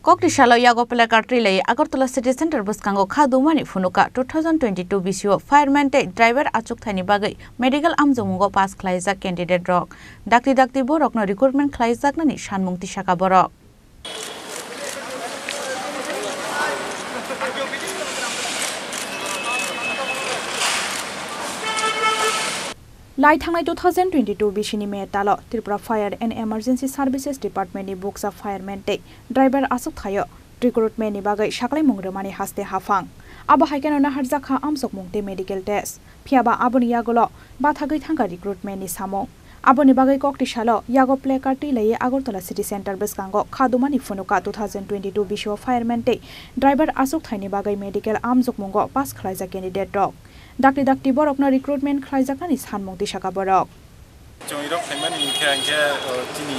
Kokrishala Yagopela Cartrile, Agartala City Center Buskango Khadumani Phunukha 2022 BCO Fireman driver Achukthaini bagwi medical amzomungo pass Khlaijak candidate rock. Dakti borok no recruitment Khlaijak nani shanmungti shaka borok. Lai thangnai 2022 bishini me talo Tripura Fire and Emergency Services Department ni books of fireman te driver Achukthaini recruitment ni bagai shaklai mungremani haste hafang aba haikana harjakha amsok mungte medical test phiaba aboni yagolo bathagai thanga recruitment ni samo aboni bagai Kokrishala yago play carti lei Agartala City Center Beskango Khadumani Phunukha 2022 bisho fireman te driver Achukthaini bagai medical amsok mungo pass Khlaijak candidate rock. Dakti borok no recruitment Khlaijak ni sanmungti shaka borok. Joirok Fireman inke Chini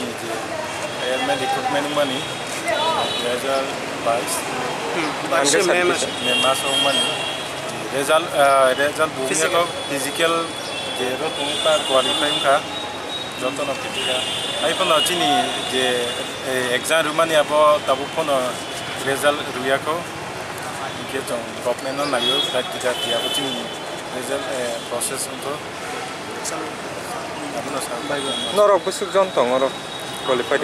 recruitment money result result physical qualify ka joto no kitika ai pon Chini je exam rumani abo tabu pon result ruyako ke jong government no nayo praktika tia Chini result process unto norok busuk jon tong norok qualified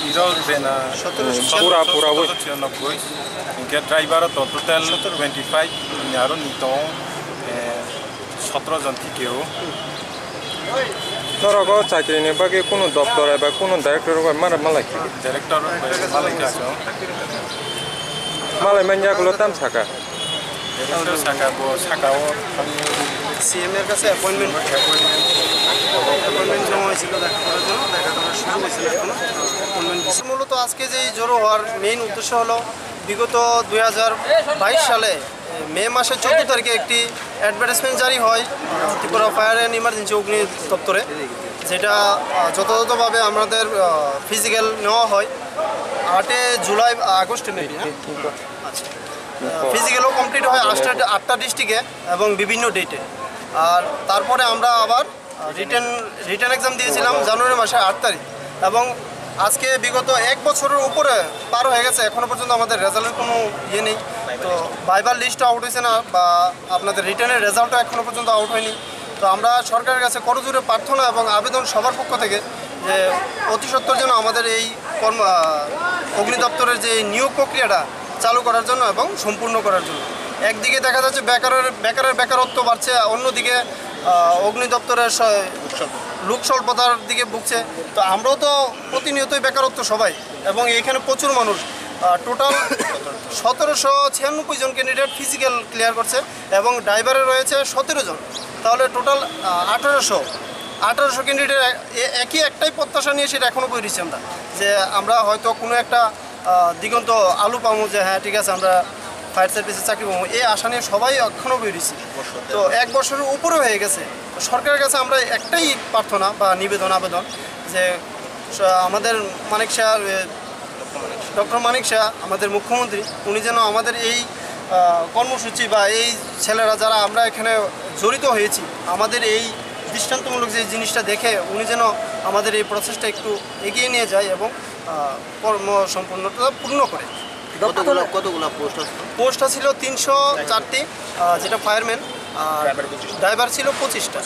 iro bena pura wo inke driver total 25 naro nito 17 John tikeo norok chakri ni bagi kono doftor ba kono director ba mara malaki director malaki aso malai manja gulo tam saka director saka bo sakao CM এর কাছে appointment জমা হয়েছিল দেখা করার জন্য দেখা করা শুরু হয়েছিল এখন অ্যাপয়েন্টমেন্ট মূলত আজকে যে জড়ো হওয়ার মেইন উদ্দেশ্য হলো বিগত 2022 সালে মে মাসের 14 তারিখে একটি অ্যাডভার্টাইজমেন্ট জারি হয় ত্রিপুরা ফায়ার অ্যান্ড ইমার্জেন্সি অগ্নি দপ্তরে যেটা যথাযথভাবে আমাদের ফিজিক্যাল নেওয়া হয় 8 জুলাই আগস্টে মে আচ্ছা ফিজিক্যালও কমপ্লিট হয় 8টা ডিস্ট্রিক্টে এবং বিভিন্ন ডেটে আর তারপরে আমরা আবার রিটেন এক্সাম দিয়েছিলাম জানুয়ারি মাসে 8 তারিখ এবং আজকে বিগত 1 বছরের উপরে পার হয়ে গেছে এখনো পর্যন্ত আমাদের রেজাল্টের কোনো ইয়ে নেই তো ভাইবার লিস্ট আউট হয়েছে না বা আপনাদের রিটেনের রেজাল্টও এখনো পর্যন্ত আউট হয়নি তো আমরা সরকারের কাছে করজোড়ে প্রার্থনা এবং আবেদন সবার পক্ষ থেকে যে অতি সত্বর যেন আমাদের এই অগ্নি দপ্তরের যে নিয়োগ প্রক্রিয়াটা চালু করার জন্য এবং সম্পূর্ণ করার জন্য একদিকে দেখা যাচ্ছে বেকারত্ব বাড়ছে অন্যদিকে অগ্নি দপ্তরের লোক স্বল্পতার দিকে ভুগছে তো আমরাও তো প্রতিনিয়তই বেকারত্ব সবাই এবং এখানে প্রচুর মানুষ টোটাল 1796 জন ক্যান্ডিডেট ফিজিক্যাল ক্লিয়ার করছে এবং ড্রাইভারে রয়েছে 17 জন তাহলে টোটাল 1800 ক্যান্ডিডেট একটাই প্রত্যাশা নিয়ে সেটা এখনও বেরিয়েছি আমরা যে আমরা হয়তো কোনো একটা দিগন্ত আলু পাবো যে হ্যাঁ ঠিক আছে আমরা ফায়ার সার্ভিসে চাকরি পাবো এই আশা নিয়ে সবাই এখনও বেরিয়েছি তো 1 বছরের উপরে হয়ে গেছে সরকারের কাছে আমরা একটাই প্রার্থনা বা আবেদন যে আমাদের ডক্টর মানিক শাহ আমাদের মুখ্যমন্ত্রী উনি যেন আমাদের এই কর্মসূচি বা এই ছেলেরা যারা আমরা এখানে জড়িত হয়েছি আমাদের এই দৃষ্টান্তমূলক যে জিনিসটা দেখে উনি যেন আমাদের এই প্রসেসটা একটু এগিয়ে নিয়ে যায় এবং কর্ম সম্পূর্ণতা পূর্ণ করে কতগুলো পোস্ট ছিল 304টি যেটা ফায়ারম্যান আর ড্রাইভার ছিল 25টা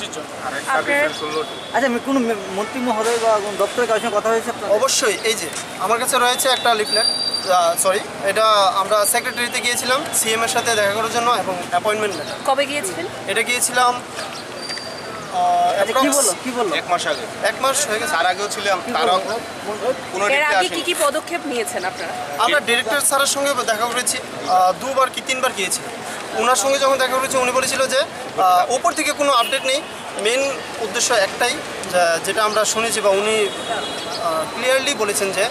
আচ্ছা কোন মন্ত্রী মহোদয় বা দপ্তরের কাছে কথা হয়েছে অবশ্যই এই যে আমার কাছে রয়েছে একটা লিফলেট এটা আমরা সেক্রেটারিতে গিয়েছিলাম সিএম এর সাথে দেখা করার জন্য এবং অ্যাপয়েন্টমেন্ট লেটার কবে গিয়েছিলেন এটা গিয়েছিলাম কি বললো 1 মাস আগে 1 মাস হয়ে গেছে তার আগেও ছিলাম তারও কোনো এর আগে কি পদক্ষেপ নিয়েছেন আপনারা আমরা ডিরেক্টর স্যারের সঙ্গে দেখা করেছি 2বার কি 3বার গিয়েছি ওনার সঙ্গে যখন দেখা করেছি উনি বলেছিল যে উপর থেকে কোনো আপডেট নেই মেন উদ্দেশ্য একটাই যেটা আমরা শুনেছি বা উনি ক্লিয়ারলি বলেছেন যে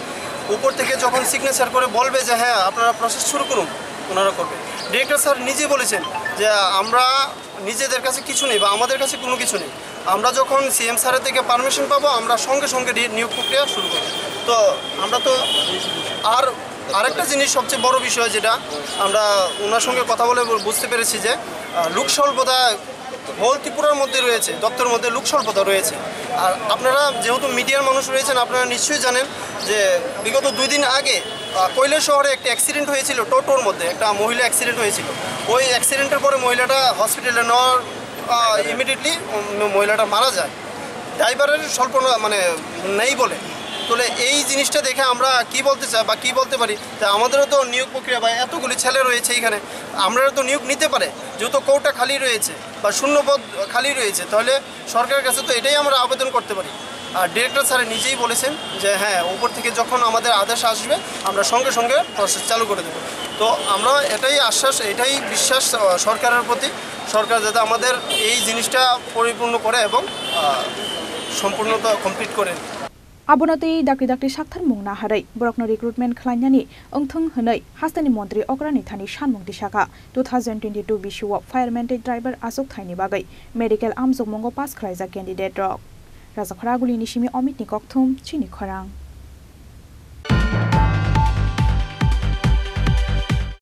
উপর থেকে যখন সিগনেচার করে বলবে যে হ্যাঁ আপনারা প্রসেস শুরু করুন ওনারা করবে ডিরেক্টর স্যার নিজেই বলেছেন যে আমরা নিজেদের কাছে কিছু নেই বা আমাদের কাছে কোনো কিছু নেই আমরা যখন সিএম স্যারের থেকে পারমিশন পাবো আমরা সঙ্গে সঙ্গে নিয়োগ প্রক্রিয়া শুরু করব তো আমরা তো আরেকটা জিনিস সবচেয়ে বড় বিষয় যেটা আমরা ওনার সঙ্গে কথা বলে বুঝতে পেরেছি যে লোক স্বল্পতা হোল ত্রিপুরার মধ্যে রয়েছে দপ্তরের মধ্যে লোক স্বল্পতা রয়েছে আর আপনারা যেহেতু মিডিয়ার মানুষ রয়েছেন আপনারা নিশ্চয়ই জানেন যে বিগত 2 দিন আগে কৈলাস শহরে একটা অ্যাক্সিডেন্ট হয়েছিল টোটোর মধ্যে একটা মহিলা অ্যাক্সিডেন্ট হয়েছিল ওই অ্যাক্সিডেন্টের পরে মহিলাটা হসপিটালে নেওয়ার ইমিডিয়েটলি মহিলাটা মারা যায় ড্রাইভারের স্বল্প মানে নেই বলে তাহলে এই জিনিসটা দেখে আমরা কি বলতে চাই বা কি বলতে পারি তা আমাদেরও তো নিয়োগ প্রক্রিয়া বা এতগুলি ছেলে রয়েছে এখানে আমরা তো নিয়োগ নিতে পারে যেহেতু কোটা খালি রয়েছে বা শূন্যপদ খালি রয়েছে তাহলে সরকারের কাছে তো এটাই আমরা আবেদন করতে পারি আর ডিরেক্টর স্যার নিজেই বলেছেন যে হ্যাঁ উপর থেকে যখন আমাদের আদেশ আসবে আমরা সঙ্গে সঙ্গে প্রসেস চালু করে দেব তো আমরা এটাই আশ্বাস এটাই বিশ্বাস সরকারের প্রতি সরকার যাতে আমাদের এই জিনিসটা পরিপূর্ণ করে এবং সম্পূর্ণতা কমপ্লিট করে Abonati dakri sakthar mungna harai borokno recruitment khlainani ongthong honai hastani mantri okrani thani sanmung disaka 2022 bishuwa fireman driver Achukthaini bagai medical amjok mongo pass Khlaijak candidate rok Raja Khoraguli nishimi Amit ni kokthum Chini Khorang